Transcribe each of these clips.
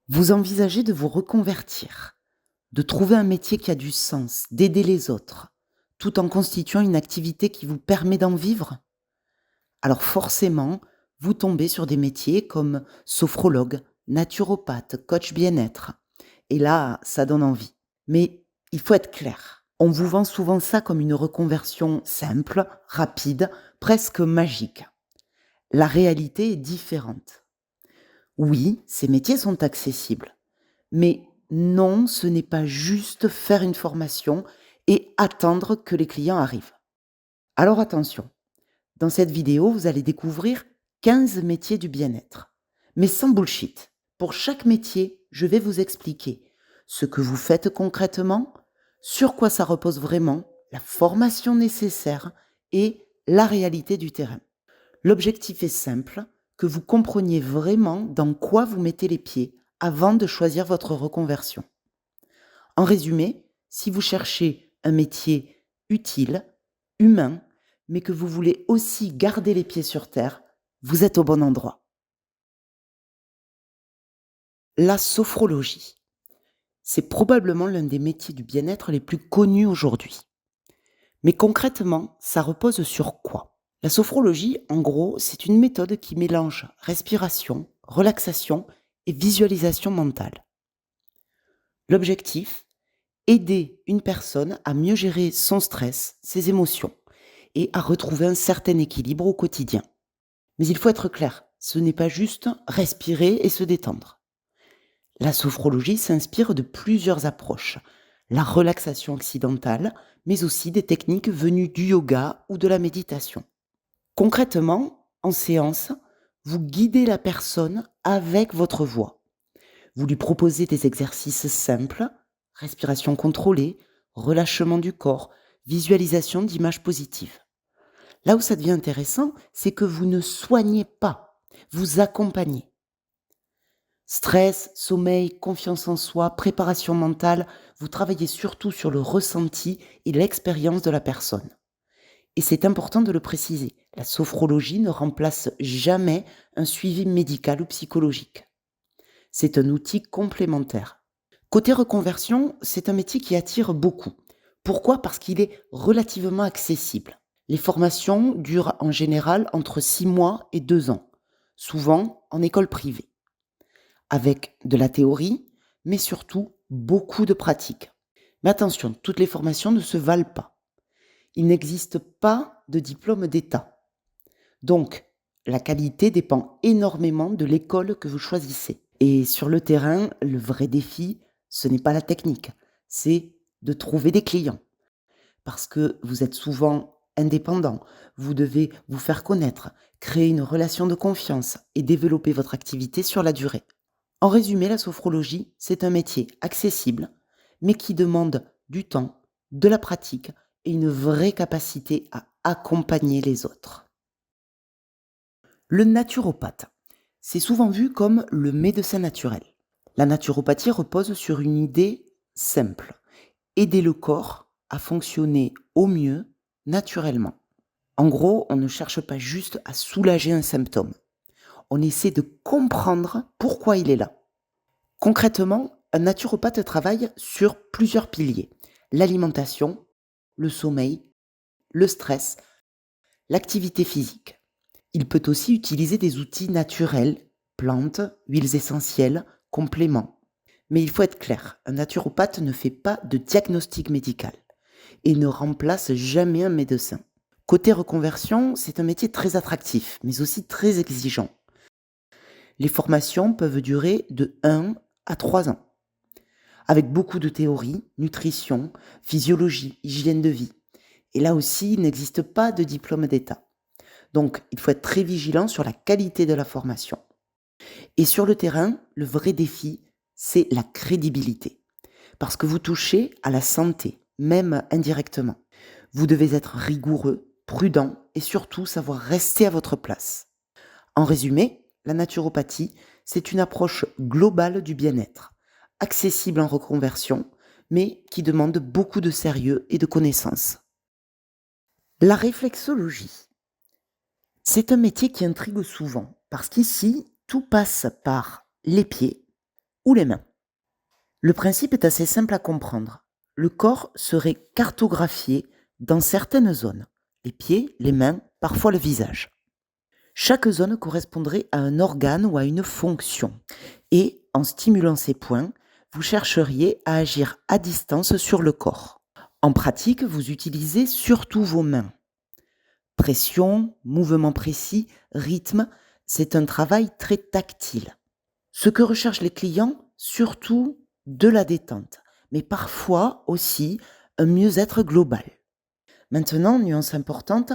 Vous envisagez de vous reconvertir, de trouver un métier qui a du sens, d'aider les autres, tout en constituant une activité qui vous permet d'en vivre? Alors forcément, vous tombez sur des métiers comme sophrologue, naturopathe, coach bien-être. Et là, ça donne envie. Mais il faut être clair. On vous vend souvent ça comme une reconversion simple, rapide, presque magique. La réalité est différente. Oui, ces métiers sont accessibles. Mais non, ce n'est pas juste faire une formation et attendre que les clients arrivent. Alors attention, dans cette vidéo, vous allez découvrir 15 métiers du bien-être. Mais sans bullshit. Pour chaque métier, je vais vous expliquer ce que vous faites concrètement, sur quoi ça repose vraiment, la formation nécessaire et la réalité du terrain. L'objectif est simple, que vous compreniez vraiment dans quoi vous mettez les pieds avant de choisir votre reconversion. En résumé, si vous cherchez un métier utile, humain, mais que vous voulez aussi garder les pieds sur terre, vous êtes au bon endroit. La sophrologie, c'est probablement l'un des métiers du bien-être les plus connus aujourd'hui. Mais concrètement, ça repose sur quoi? La sophrologie, en gros, c'est une méthode qui mélange respiration, relaxation et visualisation mentale. L'objectif, aider une personne à mieux gérer son stress, ses émotions et à retrouver un certain équilibre au quotidien. Mais il faut être clair, ce n'est pas juste respirer et se détendre. La sophrologie s'inspire de plusieurs approches. La relaxation occidentale, mais aussi des techniques venues du yoga ou de la méditation. Concrètement, en séance, vous guidez la personne avec votre voix. Vous lui proposez des exercices simples, respiration contrôlée, relâchement du corps, visualisation d'images positives. Là où ça devient intéressant, c'est que vous ne soignez pas, vous accompagnez. Stress, sommeil, confiance en soi, préparation mentale, vous travaillez surtout sur le ressenti et l'expérience de la personne. Et c'est important de le préciser, la sophrologie ne remplace jamais un suivi médical ou psychologique. C'est un outil complémentaire. Côté reconversion, c'est un métier qui attire beaucoup. Pourquoi? Parce qu'il est relativement accessible. Les formations durent en général entre 6 mois et 2 ans, souvent en école privée, avec de la théorie, mais surtout beaucoup de pratique. Mais attention, toutes les formations ne se valent pas. Il n'existe pas de diplôme d'État. Donc, la qualité dépend énormément de l'école que vous choisissez. Et sur le terrain, le vrai défi, ce n'est pas la technique, c'est de trouver des clients. Parce que vous êtes souvent indépendant, vous devez vous faire connaître, créer une relation de confiance et développer votre activité sur la durée. En résumé, la sophrologie, c'est un métier accessible, mais qui demande du temps, de la pratique et une vraie capacité à accompagner les autres. Le naturopathe, c'est souvent vu comme le médecin naturel. La naturopathie repose sur une idée simple, aider le corps à fonctionner au mieux naturellement. En gros, on ne cherche pas juste à soulager un symptôme, on essaie de comprendre pourquoi il est là. Concrètement, un naturopathe travaille sur plusieurs piliers: l'alimentation, le sommeil, le stress, l'activité physique. Il peut aussi utiliser des outils naturels, plantes, huiles essentielles, compléments. Mais il faut être clair, un naturopathe ne fait pas de diagnostic médical et ne remplace jamais un médecin. Côté reconversion, c'est un métier très attractif, mais aussi très exigeant. Les formations peuvent durer de 1 à 3 ans, avec beaucoup de théorie, nutrition, physiologie, hygiène de vie. Et là aussi, il n'existe pas de diplôme d'État. Donc, il faut être très vigilant sur la qualité de la formation. Et sur le terrain, le vrai défi, c'est la crédibilité. Parce que vous touchez à la santé, même indirectement. Vous devez être rigoureux, prudent et surtout savoir rester à votre place. En résumé, la naturopathie, c'est une approche globale du bien-être, accessible en reconversion, mais qui demande beaucoup de sérieux et de connaissances. La réflexologie, c'est un métier qui intrigue souvent, parce qu'ici, tout passe par les pieds, ou les mains. Le principe est assez simple à comprendre. Le corps serait cartographié dans certaines zones, les pieds, les mains, parfois le visage. Chaque zone correspondrait à un organe ou à une fonction. Et en stimulant ces points, vous chercheriez à agir à distance sur le corps. En pratique, vous utilisez surtout vos mains. Pression, mouvement précis, rythme, c'est un travail très tactile. Ce que recherchent les clients, surtout de la détente, mais parfois aussi un mieux-être global. Maintenant, nuance importante,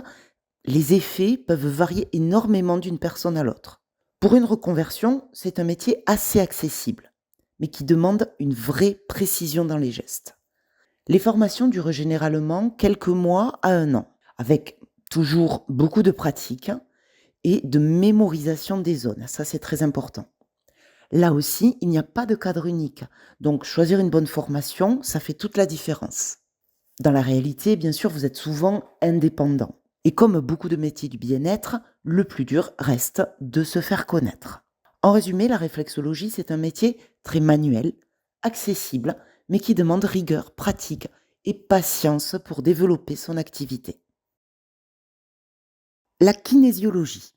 les effets peuvent varier énormément d'une personne à l'autre. Pour une reconversion, c'est un métier assez accessible, mais qui demande une vraie précision dans les gestes. Les formations durent généralement quelques mois à un an, avec toujours beaucoup de pratique et de mémorisation des zones. Ça, c'est très important. Là aussi, il n'y a pas de cadre unique. Donc, choisir une bonne formation, ça fait toute la différence. Dans la réalité, bien sûr, vous êtes souvent indépendant. Et comme beaucoup de métiers du bien-être, le plus dur reste de se faire connaître. En résumé, la réflexologie, c'est un métier très manuel, accessible, mais qui demande rigueur, pratique et patience pour développer son activité. La kinésiologie,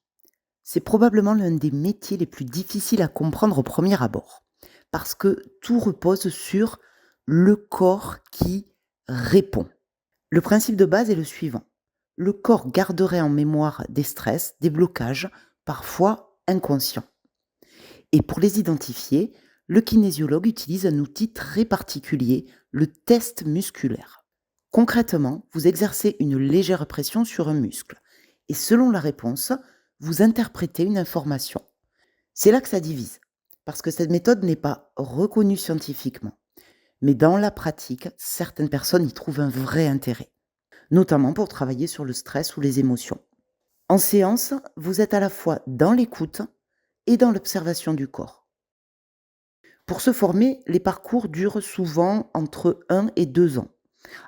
c'est probablement l'un des métiers les plus difficiles à comprendre au premier abord, parce que tout repose sur le corps qui répond. Le principe de base est le suivant. Le corps garderait en mémoire des stress, des blocages, parfois inconscients. Et pour les identifier, le kinésiologue utilise un outil très particulier, le test musculaire. Concrètement, vous exercez une légère pression sur un muscle et selon la réponse, vous interprétez une information. C'est là que ça divise, parce que cette méthode n'est pas reconnue scientifiquement. Mais dans la pratique, certaines personnes y trouvent un vrai intérêt, notamment pour travailler sur le stress ou les émotions. En séance, vous êtes à la fois dans l'écoute et dans l'observation du corps. Pour se former, les parcours durent souvent entre 1 et 2 ans,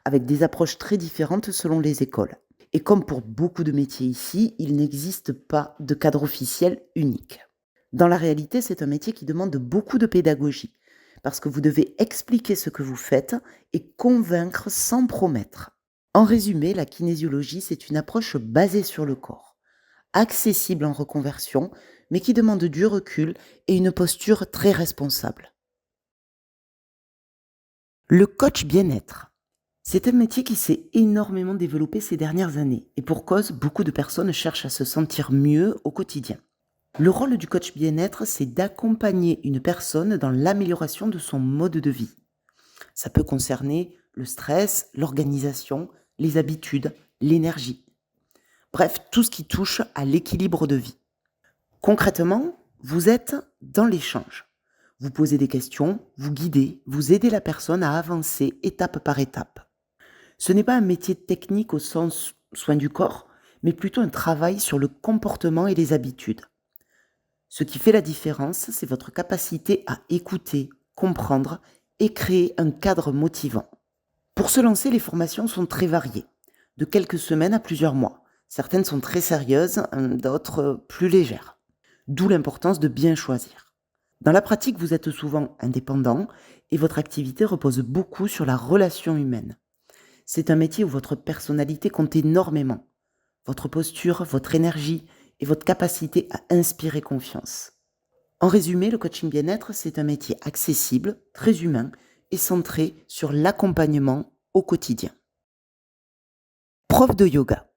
avec des approches très différentes selon les écoles. Et comme pour beaucoup de métiers ici, il n'existe pas de cadre officiel unique. Dans la réalité, c'est un métier qui demande beaucoup de pédagogie, parce que vous devez expliquer ce que vous faites et convaincre sans promettre. En résumé, la kinésiologie, c'est une approche basée sur le corps, accessible en reconversion, mais qui demande du recul et une posture très responsable. Le coach bien-être. C'est un métier qui s'est énormément développé ces dernières années, et pour cause, beaucoup de personnes cherchent à se sentir mieux au quotidien. Le rôle du coach bien-être, c'est d'accompagner une personne dans l'amélioration de son mode de vie. Ça peut concerner le stress, l'organisation, les habitudes, l'énergie. Bref, tout ce qui touche à l'équilibre de vie. Concrètement, vous êtes dans l'échange. Vous posez des questions, vous guidez, vous aidez la personne à avancer étape par étape. Ce n'est pas un métier technique au sens soin du corps, mais plutôt un travail sur le comportement et les habitudes. Ce qui fait la différence, c'est votre capacité à écouter, comprendre et créer un cadre motivant. Pour se lancer, les formations sont très variées, de quelques semaines à plusieurs mois. Certaines sont très sérieuses, d'autres plus légères. D'où l'importance de bien choisir. Dans la pratique, vous êtes souvent indépendant et votre activité repose beaucoup sur la relation humaine. C'est un métier où votre personnalité compte énormément. Votre posture, votre énergie et votre capacité à inspirer confiance. En résumé, le coaching bien-être, c'est un métier accessible, très humain et centré sur l'accompagnement au quotidien. Prof de yoga.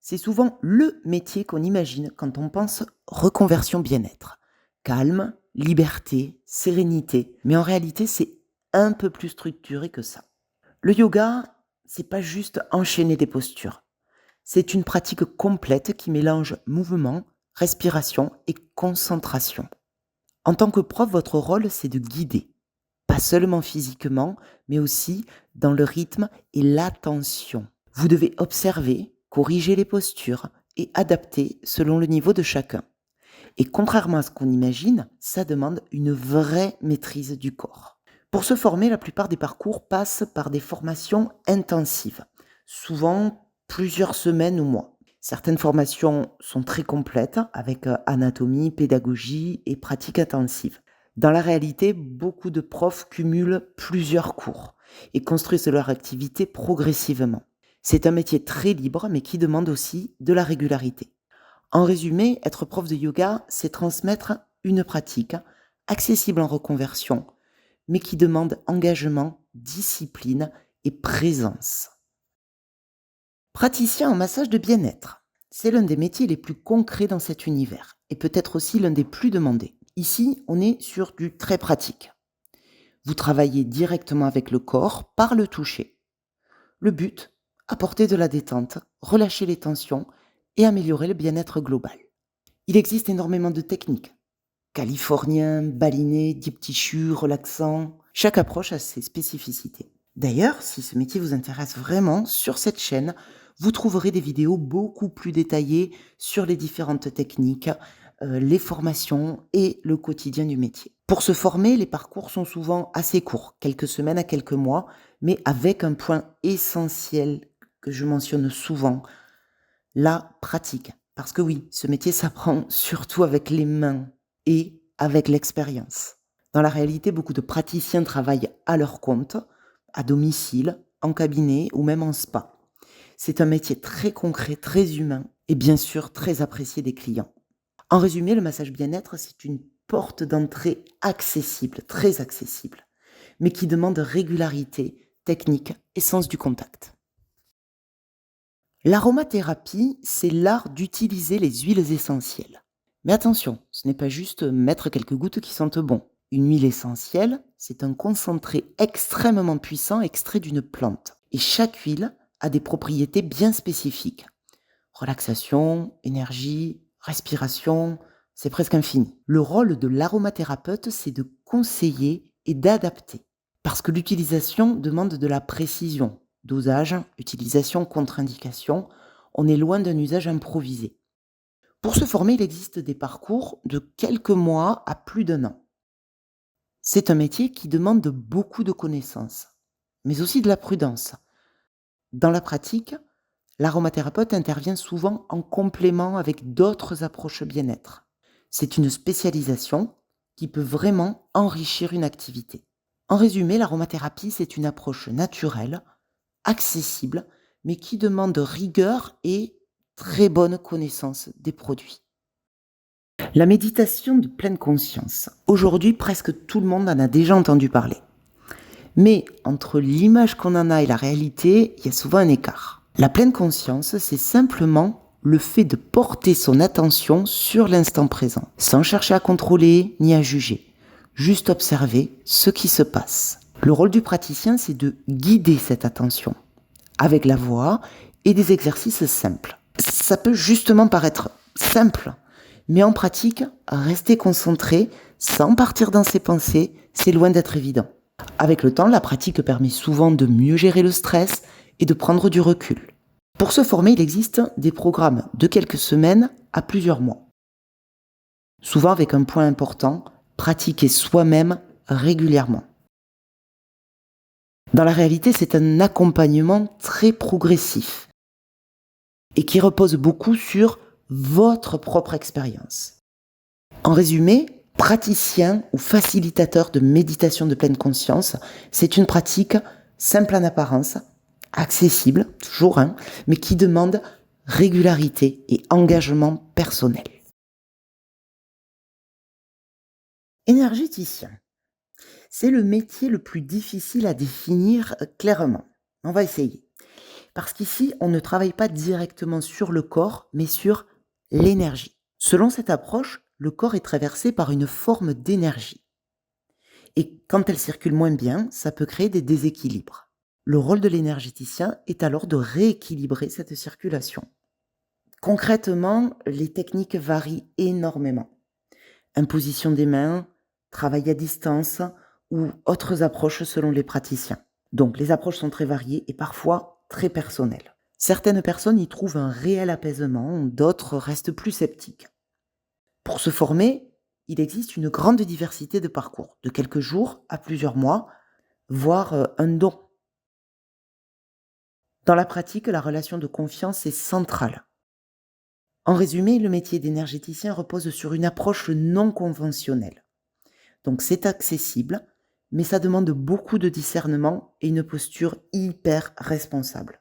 C'est souvent le métier qu'on imagine quand on pense reconversion bien-être. Calme, liberté, sérénité. Mais en réalité, c'est un peu plus structuré que ça. Le yoga, c'est pas juste enchaîner des postures. C'est une pratique complète qui mélange mouvement, respiration et concentration. En tant que prof, votre rôle, c'est de guider. Pas seulement physiquement, mais aussi dans le rythme et l'attention. Vous devez observer, corriger les postures et adapter selon le niveau de chacun. Et contrairement à ce qu'on imagine, ça demande une vraie maîtrise du corps. Pour se former, la plupart des parcours passent par des formations intensives, souvent plusieurs semaines ou mois. Certaines formations sont très complètes avec anatomie, pédagogie et pratique intensive. Dans la réalité, beaucoup de profs cumulent plusieurs cours et construisent leur activité progressivement. C'est un métier très libre, mais qui demande aussi de la régularité. En résumé, être prof de yoga, c'est transmettre une pratique accessible en reconversion, mais qui demande engagement, discipline et présence. Praticien en massage de bien-être, c'est l'un des métiers les plus concrets dans cet univers et peut-être aussi l'un des plus demandés. Ici, on est sur du très pratique. Vous travaillez directement avec le corps par le toucher. Le but, apporter de la détente, relâcher les tensions et améliorer le bien-être global. Il existe énormément de techniques. Californien, baliné, deep tissue, relaxant. Chaque approche a ses spécificités. D'ailleurs, si ce métier vous intéresse vraiment, sur cette chaîne, vous trouverez des vidéos beaucoup plus détaillées sur les différentes techniques, les formations et le quotidien du métier. Pour se former, les parcours sont souvent assez courts, quelques semaines à quelques mois, mais avec un point essentiel que je mentionne souvent, la pratique. Parce que oui, ce métier s'apprend surtout avec les mains et avec l'expérience. Dans la réalité, beaucoup de praticiens travaillent à leur compte, à domicile, en cabinet ou même en spa. C'est un métier très concret, très humain et bien sûr très apprécié des clients. En résumé, le massage bien-être, c'est une porte d'entrée accessible, très accessible, mais qui demande régularité, technique et sens du contact. L'aromathérapie, c'est l'art d'utiliser les huiles essentielles. Mais attention, ce n'est pas juste mettre quelques gouttes qui sentent bon. Une huile essentielle, c'est un concentré extrêmement puissant extrait d'une plante. Et chaque huile a des propriétés bien spécifiques. Relaxation, énergie, respiration, c'est presque infini. Le rôle de l'aromathérapeute, c'est de conseiller et d'adapter. Parce que l'utilisation demande de la précision. Dosage, utilisation, contre-indication, on est loin d'un usage improvisé. Pour se former, il existe des parcours de quelques mois à plus d'un an. C'est un métier qui demande beaucoup de connaissances, mais aussi de la prudence. Dans la pratique, l'aromathérapeute intervient souvent en complément avec d'autres approches bien-être. C'est une spécialisation qui peut vraiment enrichir une activité. En résumé, l'aromathérapie, c'est une approche naturelle, accessible, mais qui demande rigueur et très bonne connaissance des produits. La méditation de pleine conscience. Aujourd'hui, presque tout le monde en a déjà entendu parler. Mais entre l'image qu'on en a et la réalité, il y a souvent un écart. La pleine conscience, c'est simplement le fait de porter son attention sur l'instant présent, sans chercher à contrôler ni à juger, juste observer ce qui se passe. Le rôle du praticien, c'est de guider cette attention, avec la voix et des exercices simples. Ça peut justement paraître simple, mais en pratique, rester concentré sans partir dans ses pensées, c'est loin d'être évident. Avec le temps, la pratique permet souvent de mieux gérer le stress et de prendre du recul. Pour se former, il existe des programmes de quelques semaines à plusieurs mois. Souvent avec un point important, pratiquer soi-même régulièrement. Dans la réalité, c'est un accompagnement très progressif et qui repose beaucoup sur votre propre expérience. En résumé, praticien ou facilitateur de méditation de pleine conscience, c'est une pratique simple en apparence, accessible, toujours, mais qui demande régularité et engagement personnel. Énergéticien, c'est le métier le plus difficile à définir clairement. On va essayer. Parce qu'ici, on ne travaille pas directement sur le corps, mais sur l'énergie. Selon cette approche, le corps est traversé par une forme d'énergie. Et quand elle circule moins bien, ça peut créer des déséquilibres. Le rôle de l'énergéticien est alors de rééquilibrer cette circulation. Concrètement, les techniques varient énormément. Imposition des mains, travail à distance ou autres approches selon les praticiens. Donc les approches sont très variées et parfois très personnelles. Certaines personnes y trouvent un réel apaisement, d'autres restent plus sceptiques. Pour se former, il existe une grande diversité de parcours, de quelques jours à plusieurs mois, voire un don. Dans la pratique, la relation de confiance est centrale. En résumé, le métier d'énergéticien repose sur une approche non conventionnelle. Donc c'est accessible, mais ça demande beaucoup de discernement et une posture hyper responsable.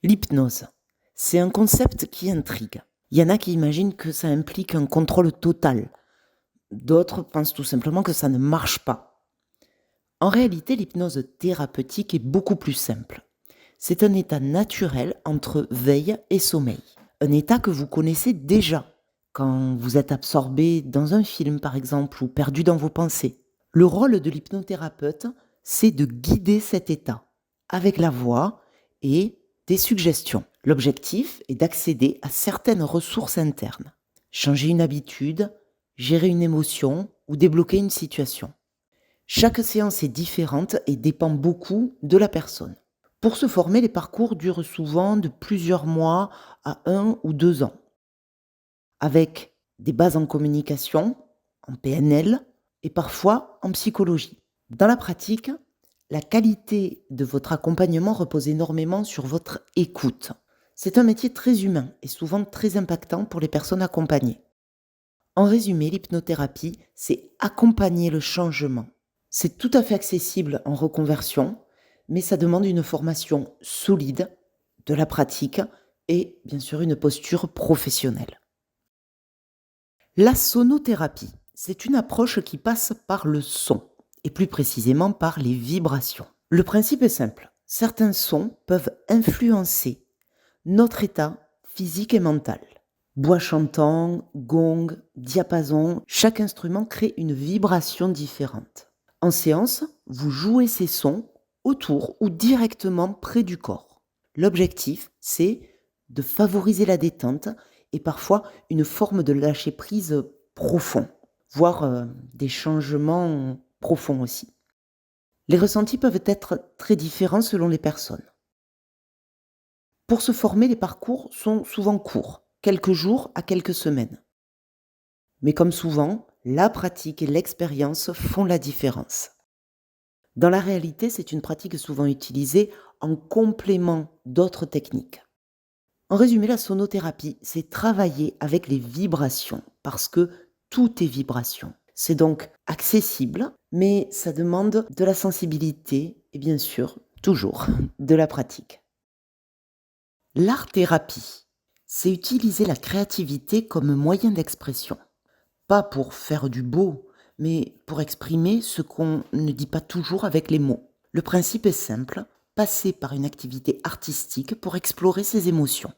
L'hypnose, c'est un concept qui intrigue. Il y en a qui imaginent que ça implique un contrôle total. D'autres pensent tout simplement que ça ne marche pas. En réalité, l'hypnose thérapeutique est beaucoup plus simple. C'est un état naturel entre veille et sommeil. Un état que vous connaissez déjà, quand vous êtes absorbé dans un film par exemple ou perdu dans vos pensées. Le rôle de l'hypnothérapeute, c'est de guider cet état avec la voix et des suggestions. L'objectif est d'accéder à certaines ressources internes. Changer une habitude, gérer une émotion ou débloquer une situation. Chaque séance est différente et dépend beaucoup de la personne. Pour se former, les parcours durent souvent de plusieurs mois à 1 ou 2 ans, avec des bases en communication, en PNL et parfois en psychologie. Dans la pratique, la qualité de votre accompagnement repose énormément sur votre écoute. C'est un métier très humain et souvent très impactant pour les personnes accompagnées. En résumé, l'hypnothérapie, c'est accompagner le changement. C'est tout à fait accessible en reconversion, mais ça demande une formation solide, de la pratique et bien sûr une posture professionnelle. La sonothérapie, c'est une approche qui passe par le son, et plus précisément par les vibrations. Le principe est simple, certains sons peuvent influencer notre état physique et mental. Bois chantant, gong, diapason, chaque instrument crée une vibration différente. En séance, vous jouez ces sons autour ou directement près du corps. L'objectif, c'est de favoriser la détente et parfois une forme de lâcher-prise profond, voire des changements profonds aussi. Les ressentis peuvent être très différents selon les personnes. Pour se former, les parcours sont souvent courts, quelques jours à quelques semaines. Mais comme souvent, la pratique et l'expérience font la différence. Dans la réalité, c'est une pratique souvent utilisée en complément d'autres techniques. En résumé, la sonothérapie, c'est travailler avec les vibrations, parce que tout est vibration. C'est donc accessible, mais ça demande de la sensibilité et bien sûr, toujours, de la pratique. L'art-thérapie, c'est utiliser la créativité comme moyen d'expression. Pas pour faire du beau, mais pour exprimer ce qu'on ne dit pas toujours avec les mots. Le principe est simple, passer par une activité artistique pour explorer ses émotions.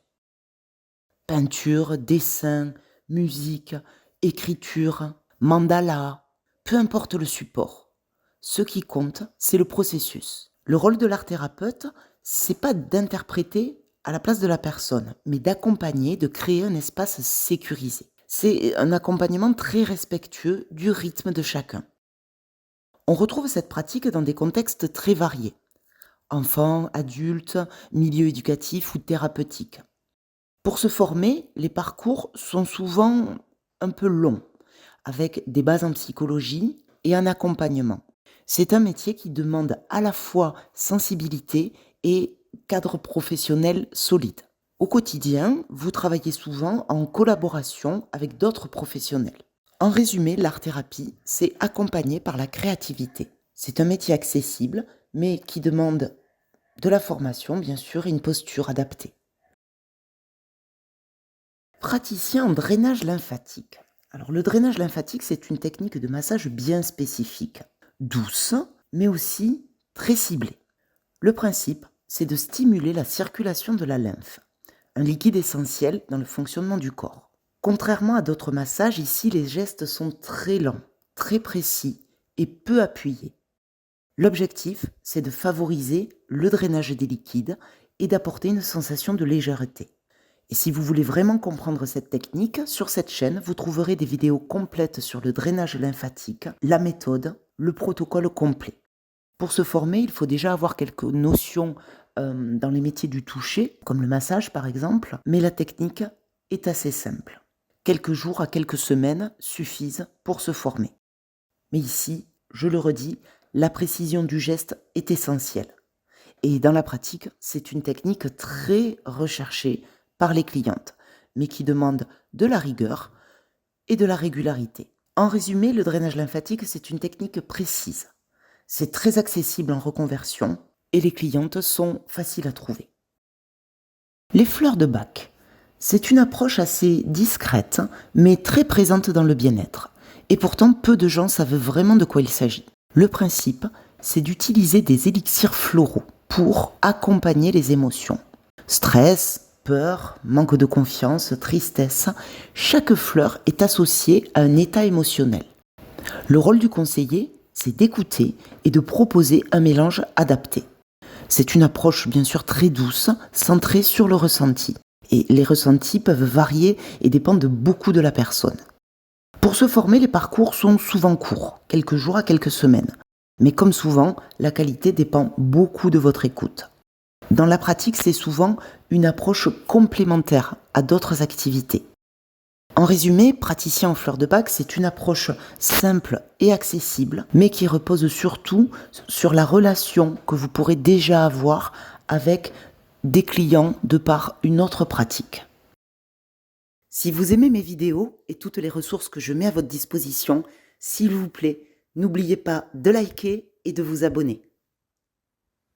Peinture, dessin, musique, écriture, mandala, peu importe le support. Ce qui compte, c'est le processus. Le rôle de l'art-thérapeute, c'est pas d'interpréter à la place de la personne, mais d'accompagner, de créer un espace sécurisé. C'est un accompagnement très respectueux du rythme de chacun. On retrouve cette pratique dans des contextes très variés. Enfants, adultes, milieu éducatif ou thérapeutique. Pour se former, les parcours sont souvent un peu longs, avec des bases en psychologie et un accompagnement. C'est un métier qui demande à la fois sensibilité et cadre professionnel solide. Au quotidien, vous travaillez souvent en collaboration avec d'autres professionnels. En résumé, l'art-thérapie, c'est accompagné par la créativité. C'est un métier accessible, mais qui demande de la formation, bien sûr, et une posture adaptée. Praticien en drainage lymphatique. Alors, le drainage lymphatique, c'est une technique de massage bien spécifique, douce, mais aussi très ciblée. Le principe, c'est de stimuler la circulation de la lymphe, un liquide essentiel dans le fonctionnement du corps. Contrairement à d'autres massages, ici, les gestes sont très lents, très précis et peu appuyés. L'objectif, c'est de favoriser le drainage des liquides et d'apporter une sensation de légèreté. Et si vous voulez vraiment comprendre cette technique, sur cette chaîne, vous trouverez des vidéos complètes sur le drainage lymphatique, la méthode, le protocole complet. Pour se former, il faut déjà avoir quelques notions dans les métiers du toucher, comme le massage par exemple, mais la technique est assez simple. Quelques jours à quelques semaines suffisent pour se former. Mais ici, je le redis, la précision du geste est essentielle. Et dans la pratique, c'est une technique très recherchée par les clientes, mais qui demande de la rigueur et de la régularité. En résumé, le drainage lymphatique, c'est une technique précise. C'est très accessible en reconversion et les clientes sont faciles à trouver. Les fleurs de Bach, c'est une approche assez discrète, mais très présente dans le bien-être. Et pourtant, peu de gens savent vraiment de quoi il s'agit. Le principe, c'est d'utiliser des élixirs floraux pour accompagner les émotions. Stress, peur, manque de confiance, tristesse, chaque fleur est associée à un état émotionnel. Le rôle du conseiller, c'est d'écouter et de proposer un mélange adapté. C'est une approche bien sûr très douce, centrée sur le ressenti. Et les ressentis peuvent varier et dépendent beaucoup de la personne. Pour se former, les parcours sont souvent courts, quelques jours à quelques semaines. Mais comme souvent, la qualité dépend beaucoup de votre écoute. Dans la pratique, c'est souvent une approche complémentaire à d'autres activités. En résumé, praticien en fleurs de Bach, c'est une approche simple et accessible, mais qui repose surtout sur la relation que vous pourrez déjà avoir avec des clients de par une autre pratique. Si vous aimez mes vidéos et toutes les ressources que je mets à votre disposition, s'il vous plaît, n'oubliez pas de liker et de vous abonner.